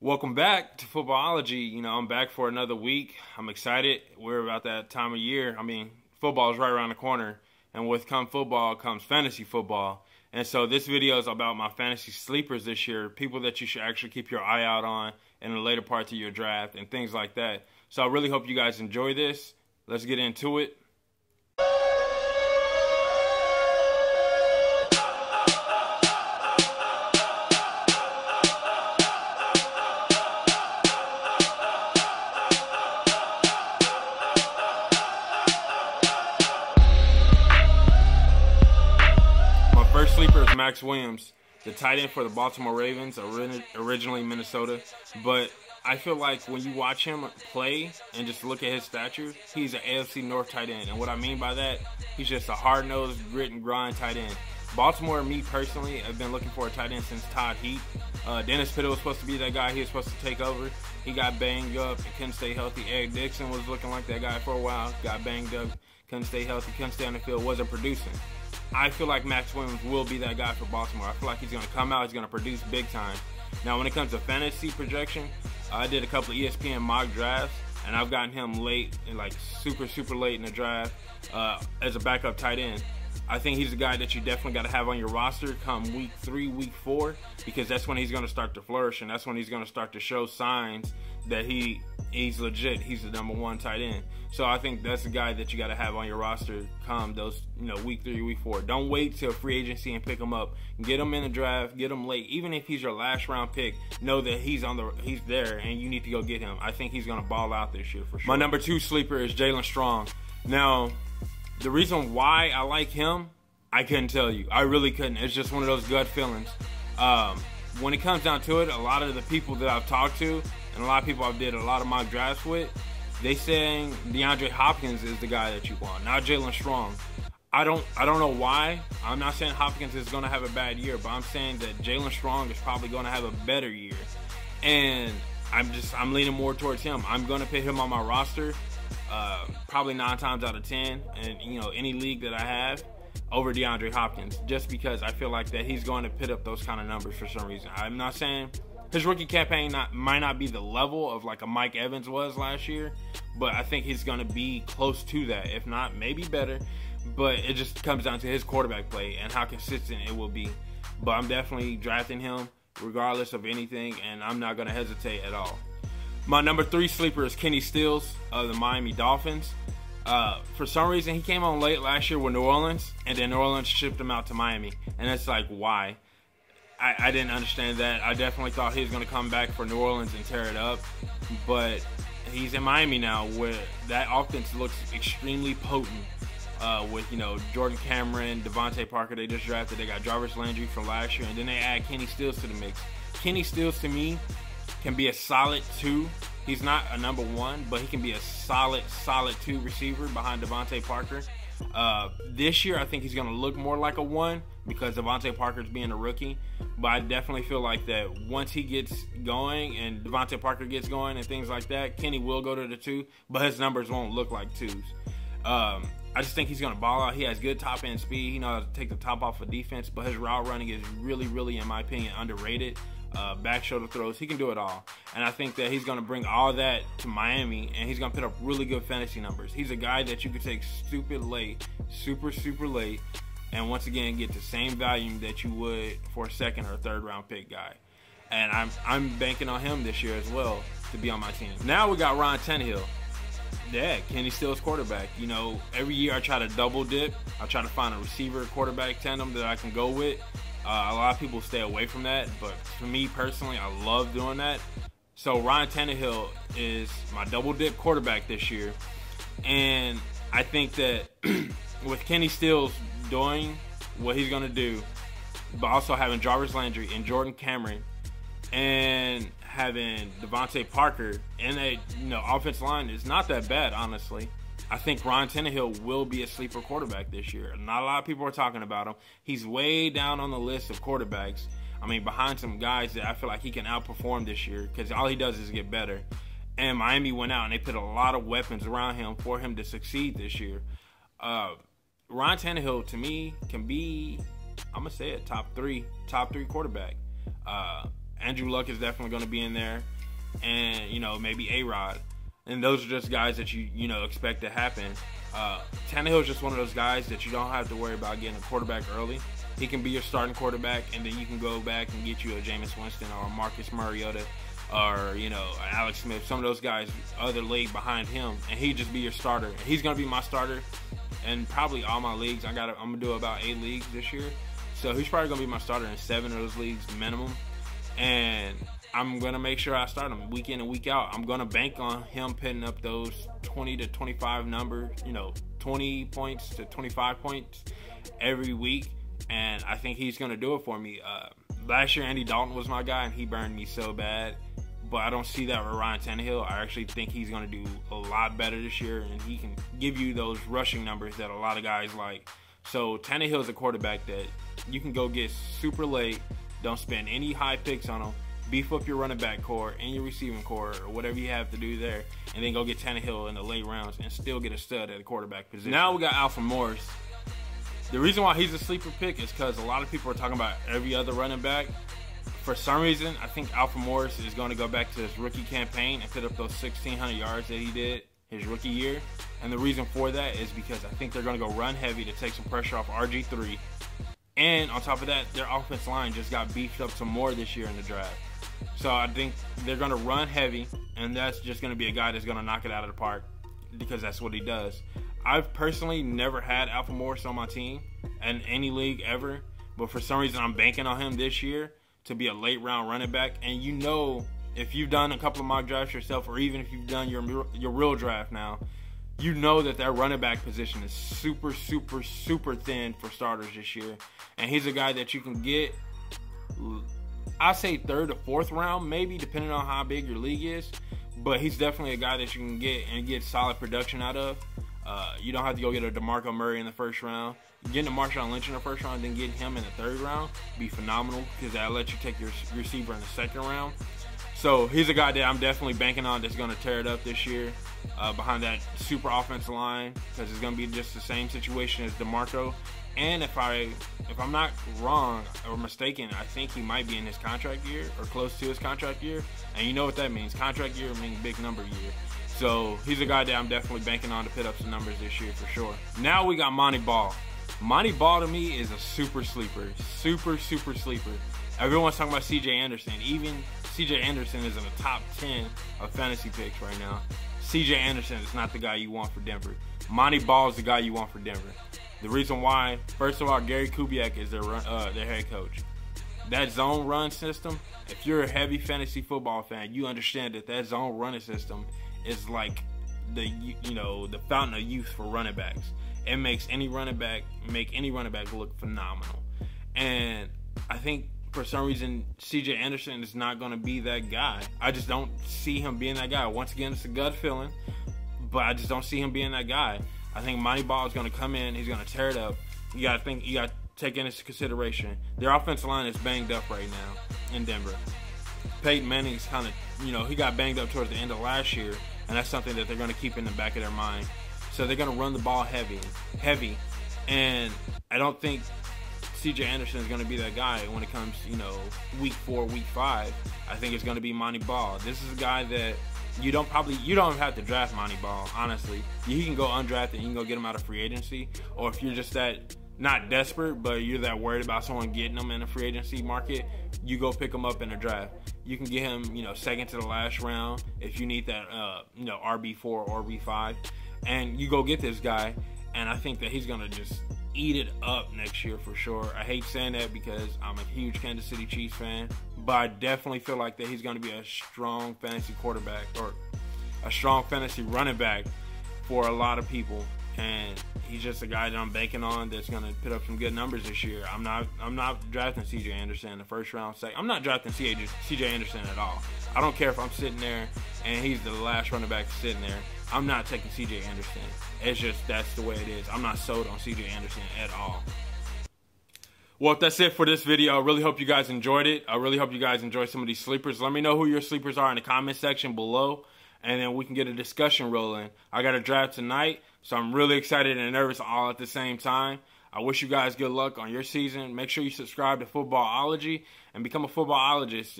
Welcome back to Footballology. I'm back for another week. I'm excited. We're about that time of year. Football is right around the corner. And with football comes fantasy football. And so this video is about my fantasy sleepers this year, people that you should actually keep your eye out on in the later parts of your draft and things like that. So I really hope you guys enjoy this. Let's get into it. First sleeper is Maxx Williams, the tight end for the Baltimore Ravens, originally Minnesota. But I feel like when you watch him play and just look at his stature, he's an AFC North tight end. And what I mean by that, he's just a hard-nosed, grit and grind tight end. Baltimore, me personally, have been looking for a tight end since Todd Heap. Dennis Pitta was supposed to be that guy. He was supposed to take over. He got banged up and couldn't stay healthy. Eric Dixon was looking like that guy for a while. Got banged up, couldn't stay healthy, couldn't stay on the field, wasn't producing. I feel like Maxx Williams will be that guy for Baltimore. I feel like he's going to come out, he's going to produce big time. Now, when it comes to fantasy projection, I did a couple of ESPN mock drafts, and I've gotten him late, like super late in the draft as a backup tight end. I think he's a guy that you definitely got to have on your roster come week 3, week 4, because that's when he's going to start to flourish, and that's when he's going to start to show signs that he's legit. He's the #1 tight end. So I think that's the guy that you got to have on your roster come those, week 3, week 4. Don't wait till free agency and pick him up. Get him in the draft, get him late. Even if he's your last round pick, know that he's there and you need to go get him. I think he's going to ball out this year for sure. My #2 sleeper is Jaelen Strong. Now, the reason why I like him, I couldn't tell you. I really couldn't. It's just one of those gut feelings. When it comes down to it, a lot of the people that I've talked to and a lot of people I've did a lot of mock drafts with, they saying DeAndre Hopkins is the guy that you want, not Jaelen Strong. I don't know why. I'm not saying Hopkins is going to have a bad year, but I'm saying that Jaelen Strong is probably going to have a better year. And I'm leaning more towards him. I'm going to put him on my roster probably 9 times out of 10 and any league that I have over DeAndre Hopkins, just because I feel like that he's going to put up those kind of numbers for some reason. I'm not saying his rookie campaign might not be the level of like a Mike Evans was last year, but I think he's going to be close to that, if not maybe better. But it just comes down to his quarterback play and how consistent it will be. But I'm definitely drafting him regardless of anything, and I'm not going to hesitate at all. My #3 sleeper is Kenny Stills of the Miami Dolphins. For some reason, he came on late last year with New Orleans, and then New Orleans shipped him out to Miami. And it's like, why? I didn't understand that. I definitely thought he was going to come back for New Orleans and tear it up. But he's in Miami now, where that offense looks extremely potent with, Jordan Cameron, Devontae Parker, they just drafted. They got Jarvis Landry from last year, and then they add Kenny Stills to the mix. Kenny Stills, to me, can be a solid 2. He's not a #1, but he can be a solid 2 receiver behind Devontae Parker. This year, I think he's going to look more like a 1 because Devontae Parker's being a rookie. But I definitely feel like that once he gets going and Devontae Parker gets going and things like that, Kenny will go to the 2, but his numbers won't look like 2s. I just think he's going to ball out. He has good top-end speed. He knows how to take the top off of defense, but his route running is really, in my opinion, underrated. Back shoulder throws, he can do it all. And I think that he's going to bring all that to Miami, and he's going to put up really good fantasy numbers. He's a guy that you could take super late, and once again get the same value that you would for a 2nd or 3rd round pick guy. And I'm banking on him this year as well to be on my team. Now we got Tannehill. Yeah, Kenny Stills quarterback. Every year I try to double dip. I try to find a receiver quarterback tandem that I can go with. A lot of people stay away from that, but for me personally, I love doing that. So Ryan Tannehill is my double dip quarterback this year, and I think that with Kenny Stills doing what he's going to do, but also having Jarvis Landry and Jordan Cameron and having Devontae Parker in a offensive line is not that bad, honestly. I think Ryan Tannehill will be a sleeper quarterback this year. Not a lot of people are talking about him. He's way down on the list of quarterbacks. Behind some guys that I feel like he can outperform this year because all he does is get better. And Miami went out and they put a lot of weapons around him for him to succeed this year. Ryan Tannehill, to me, can be, I'm going to say it, top three quarterback. Andrew Luck is definitely going to be in there, and maybe A-Rod, and those are just guys that you expect to happen. Tannehill is just one of those guys that you don't have to worry about getting a quarterback early. He can be your starting quarterback, and then you can go back and get you a Jameis Winston or a Marcus Mariota or Alex Smith, some of those guys other league behind him, and he'd just be your starter. He's gonna be my starter in probably all my leagues. I'm gonna do about 8 leagues this year, so he's probably gonna be my starter in 7 of those leagues minimum. And I'm gonna make sure I start him week in and week out. I'm gonna bank on him putting up those 20 to 25 numbers, 20 points to 25 points every week, and I think he's gonna do it for me. Last year, Andy Dalton was my guy, and he burned me so bad. But I don't see that with Ryan Tannehill. I actually think he's going to do a lot better this year, and he can give you those rushing numbers that a lot of guys like. So Tannehill is a quarterback that you can go get super late, don't spend any high picks on him, beef up your running back core and your receiving core or whatever you have to do there, and then go get Tannehill in the late rounds and still get a stud at the quarterback position. Now we got Alfred Morris. The reason why he's a sleeper pick is because a lot of people are talking about every other running back. For some reason, I think Alfred Morris is going to go back to his rookie campaign and put up those 1,600 yards that he did his rookie year. And the reason for that is because I think they're going to go run heavy to take some pressure off RG3. And on top of that, their offensive line just got beefed up some more this year in the draft. So I think they're going to run heavy, and that's just going to be a guy that's going to knock it out of the park because that's what he does. I've personally never had Alfred Morris on my team in any league ever, but for some reason I'm banking on him this year to be a late round running back. And if you've done a couple of mock drafts yourself, or even if you've done your real draft now, that running back position is super, super, super thin for starters this year. And he's a guy that you can get, I say 3rd or 4th round, maybe, depending on how big your league is. But he's definitely a guy that you can get and get solid production out of. You don't have to go get a DeMarco Murray in the 1st round. Getting a Marshawn Lynch in the 1st round and then getting him in the 3rd round be phenomenal, because that'll let you take your receiver in the 2nd round. So he's a guy that I'm definitely banking on that's going to tear it up this year behind that super offensive line, because it's going to be just the same situation as DeMarco. And if I'm not wrong or mistaken, I think he might be in his contract year or close to his contract year. And you know what that means. Contract year means big number year. So he's a guy that I'm definitely banking on to put up some numbers this year for sure. Now we got Montee Ball. Montee Ball to me is a super sleeper. Super, super sleeper. Everyone's talking about C.J. Anderson. Even C.J. Anderson is in the top 10 of fantasy picks right now. C.J. Anderson is not the guy you want for Denver. Montee Ball is the guy you want for Denver. The reason why, first of all, Gary Kubiak is their head coach. That zone run system, if you're a heavy fantasy football fan, you understand that zone running system is like the fountain of youth for running backs. It makes any running back look phenomenal. And I think for some reason C.J. Anderson is not going to be that guy. I just don't see him being that guy. Once again, it's a gut feeling, but I just don't see him being that guy. I think Montee Ball is going to come in. He's going to tear it up. You got to take into consideration their offensive line is banged up right now in Denver. Peyton Manning's kind of, he got banged up towards the end of last year, and that's something that they're going to keep in the back of their mind. So they're going to run the ball heavy. And I don't think C.J. Anderson is going to be that guy when it comes, week 4, week 5. I think it's going to be Montee Ball. This is a guy that you don't have to draft Montee Ball, honestly. You can go undrafted and you can go get him out of free agency. Or if you're just that, not desperate, but you're that worried about someone getting him in the free agency market, you go pick him up in the draft. You can get him, 2nd to the last round if you need that, RB4 or RB5. And you go get this guy, and I think that he's going to just eat it up next year for sure. I hate saying that because I'm a huge Kansas City Chiefs fan, but I definitely feel like that he's going to be a strong fantasy quarterback or a strong fantasy running back for a lot of people. And he's just a guy that I'm banking on that's going to put up some good numbers this year. I'm not drafting C.J. Anderson in the 1st round. I'm not drafting C.J. Anderson at all. I don't care if I'm sitting there and he's the last running back sitting there. I'm not taking C.J. Anderson. It's just that's the way it is. I'm not sold on C.J. Anderson at all. Well, that's it for this video. I really hope you guys enjoyed it. I really hope you guys enjoy some of these sleepers. Let me know who your sleepers are in the comment section below, and then we can get a discussion rolling. I got a draft tonight, so I'm really excited and nervous all at the same time. I wish you guys good luck on your season. Make sure you subscribe to Footballology and become a footballologist.